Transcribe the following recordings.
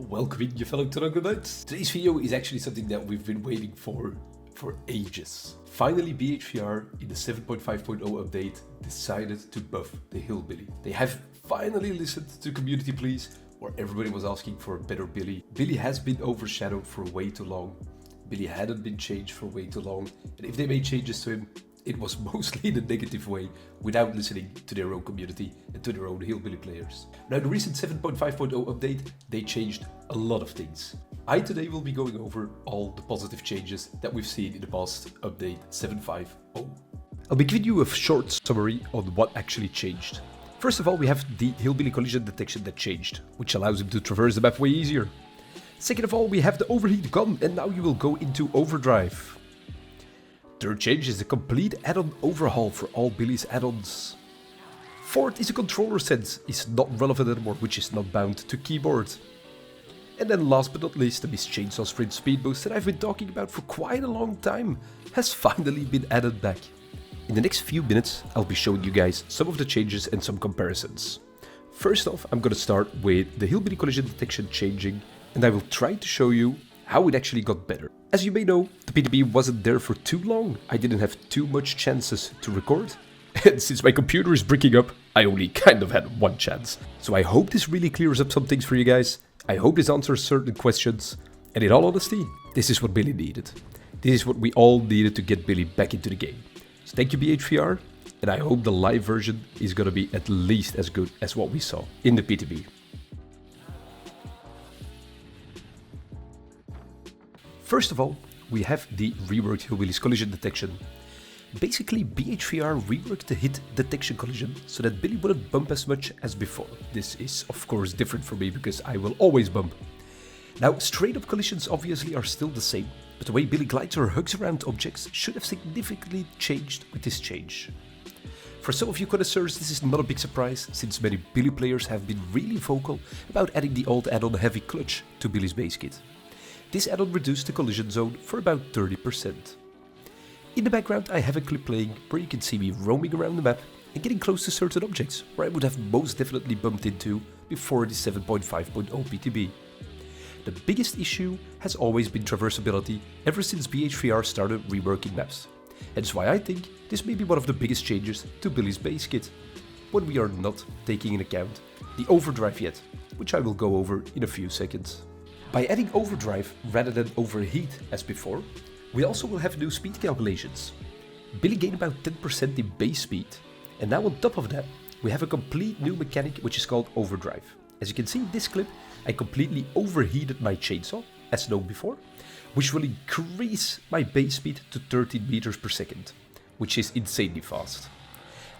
Welcoming you fellow Troglodytes. Today's video is actually something that we've been waiting for ages. Finally, BHVR in the 7.5.0 update decided to buff the Hillbilly. They have finally listened to community pleas where everybody was asking for a better Billy. Billy has been overshadowed for way too long. Billy hadn't been changed for way too long, and if they made changes to him, it was mostly in a negative way, without listening to their own community and to their own Hillbilly players. Now, in the recent 7.5.0 update, they changed a lot of things. I today will be going over all the positive changes that we've seen in the past update 7.5.0. I'll be giving you a short summary on what actually changed. First of all, we have the Hillbilly collision detection that changed, which allows him to traverse the map way easier. Second of all, we have the overheat gone, and now you will go into Overdrive. Third change is the complete add-on overhaul for all Billy's add-ons. Fourth is the controller sense is not relevant anymore, which is not bound to keyboard. And then last but not least, the Miss Chainsaw Sprint Speed Boost that I've been talking about for quite a long time has finally been added back. In the next few minutes, I'll be showing you guys some of the changes and some comparisons. First off, I'm gonna start with the Hillbilly collision detection changing, and I will try to show you how it actually got better. As you may know, the PTB wasn't there for too long. I didn't have too much chances to record. And since my computer is breaking up, I only kind of had one chance. So I hope this really clears up some things for you guys. I hope this answers certain questions. And in all honesty, this is what Billy needed. This is what we all needed to get Billy back into the game. So thank you BHVR, and I hope the live version is gonna be at least as good as what we saw in the PTB. First of all, we have the reworked Hillbilly's collision detection. Basically, BHVR reworked the hit detection collision so that Billy wouldn't bump as much as before. This is of course different for me because I will always bump. Now, straight up collisions obviously are still the same, but the way Billy glides or hugs around objects should have significantly changed with this change. For some of you connoisseurs, this is not a big surprise, since many Billy players have been really vocal about adding the old add-on heavy clutch to Billy's base kit. This add-on reduced the collision zone for about 30%. In the background, I have a clip playing where you can see me roaming around the map and getting close to certain objects where I would have most definitely bumped into before the 7.5.0 PTB. The biggest issue has always been traversability ever since BHVR started reworking maps. Hence why I think this may be one of the biggest changes to Billy's base kit, when we are not taking into account the overdrive yet, which I will go over in a few seconds. By adding overdrive rather than overheat as before, we also will have new speed calculations. Billy gained about 10% in base speed, and now on top of that, we have a complete new mechanic which is called overdrive. As you can see in this clip, I completely overheated my chainsaw, as known before, which will increase my base speed to 13 meters per second, which is insanely fast.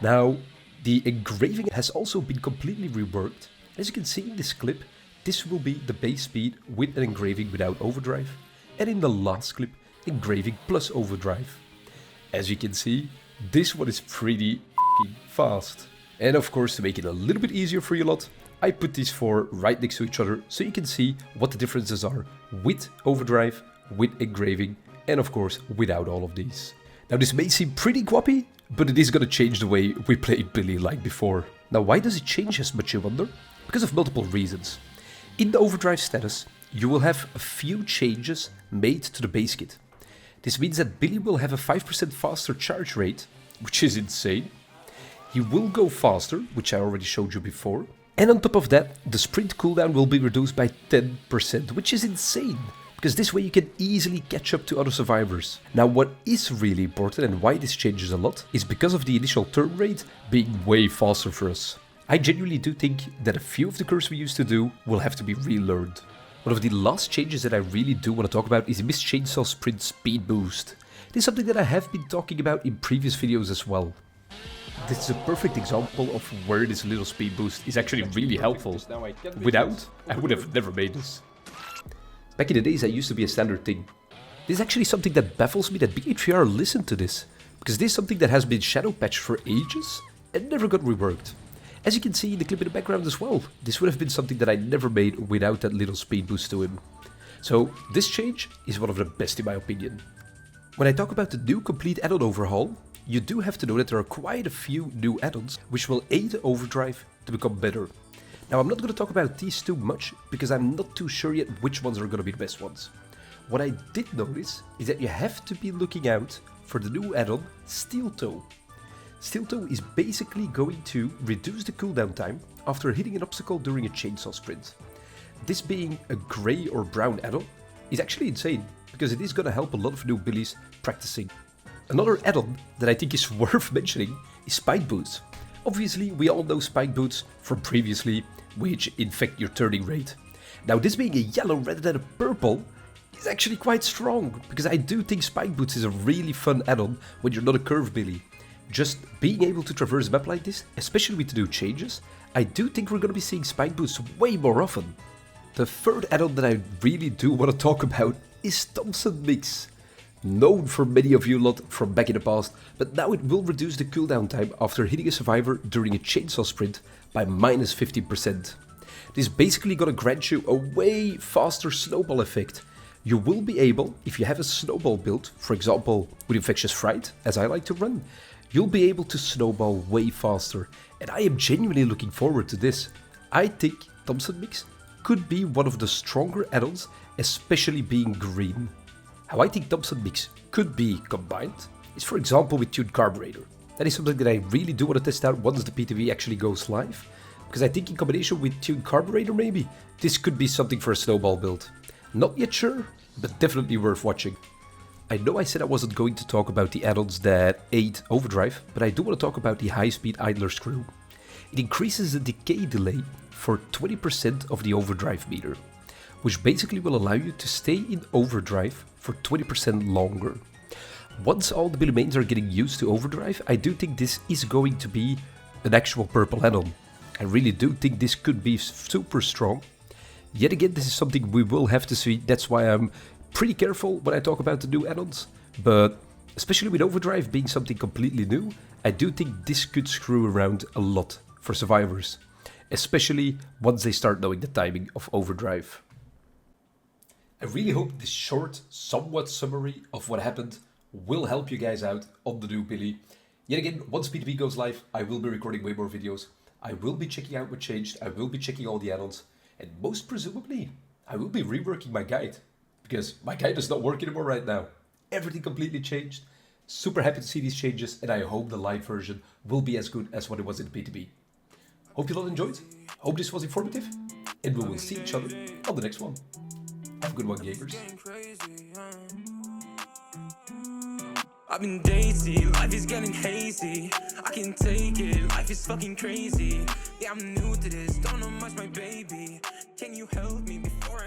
Now, the engraving has also been completely reworked. As you can see in this clip, this will be the base speed with an engraving without overdrive, and in the last clip, engraving plus overdrive. As you can see, this one is pretty fast. And of course, to make it a little bit easier for you lot, I put these four right next to each other so you can see what the differences are with overdrive, with engraving, and of course without all of these. Now this may seem pretty guappy, but it is gonna change the way we play Billy like before. Now why does it change as much, you wonder? Because of multiple reasons. In the overdrive status, you will have a few changes made to the base kit. This means that Billy will have a 5% faster charge rate, which is insane. He will go faster, which I already showed you before. And on top of that, the sprint cooldown will be reduced by 10%, which is insane, because this way you can easily catch up to other survivors. Now what is really important and why this changes a lot is because of the initial turn rate being way faster for us. I genuinely do think that a few of the curves we used to do will have to be relearned. One of the last changes that I really do want to talk about is the Miss Chainsaw Sprint Speed Boost. This is something that I have been talking about in previous videos as well. This is a perfect example of where this little speed boost is actually really helpful. Without, I would have never made this. Back in the days, I used to be a standard thing. This is actually something that baffles me that BHVR listened to this, because this is something that has been shadow patched for ages and never got reworked. As you can see in the clip in the background as well, this would have been something that I never made without that little speed boost to him. So this change is one of the best in my opinion. When I talk about the new complete add-on overhaul, you do have to know that there are quite a few new add-ons which will aid overdrive to become better. Now, I'm not going to talk about these too much because I'm not too sure yet which ones are going to be the best ones. What I did notice is that you have to be looking out for the new add-on Steel Toe. Steel Toe is basically going to reduce the cooldown time after hitting an obstacle during a chainsaw sprint. This being a grey or brown add-on is actually insane because it is going to help a lot of new billies practicing. Another add-on that I think is worth mentioning is spike boots. Obviously, we all know spike boots from previously, which infect your turning rate. Now, this being a yellow rather than a purple is actually quite strong, because I do think spike boots is a really fun add-on when you're not a curve billy. Just being able to traverse a map like this, especially with the new changes, I do think we're going to be seeing spike boots way more often. The third add-on that I really do want to talk about is Thompson Mix. Known for many of you lot from back in the past, but now it will reduce the cooldown time after hitting a survivor during a chainsaw sprint by minus 50%. This is basically gonna grant you a way faster snowball effect. You will be able, if you have a snowball build, for example with Infectious Fright, as I like to run, you'll be able to snowball way faster, and I am genuinely looking forward to this. I think Thompson Mix could be one of the stronger add-ons, especially being green. How I think Thompson Mix could be combined is, for example, with Tuned Carburetor. That is something that I really do want to test out once the PTV actually goes live, because I think in combination with Tuned Carburetor maybe, this could be something for a snowball build. Not yet sure, but definitely worth watching. I know I said I wasn't going to talk about the add-ons that aid Overdrive, but I do want to talk about the high-speed idler screw. It increases the decay delay for 20% of the Overdrive meter, which basically will allow you to stay in Overdrive for 20% longer. Once all the billy mains are getting used to Overdrive, I do think this is going to be an actual purple add-on. I really do think this could be super strong. Yet again, this is something we will have to see, that's why I'm pretty careful when I talk about the new add-ons. But especially with Overdrive being something completely new, I do think this could screw around a lot for survivors. Especially once they start knowing the timing of Overdrive. I really hope this short, somewhat summary of what happened will help you guys out on the new Billy. Yet again, once PTB goes live, I will be recording way more videos. I will be checking out what changed, I will be checking all the add-ons, and most presumably, I will be reworking my guide, because my guide does not work anymore right now. Everything completely changed. Super happy to see these changes, and I hope the live version will be as good as what it was in PTB. Hope you all enjoyed, hope this was informative, and we will see each other on the next one. Have a good one, gamers. I've been daisy, life is getting hazy. I can take it, life is fucking crazy. Yeah, I'm new to this, don't know much, my baby. Can you help me before I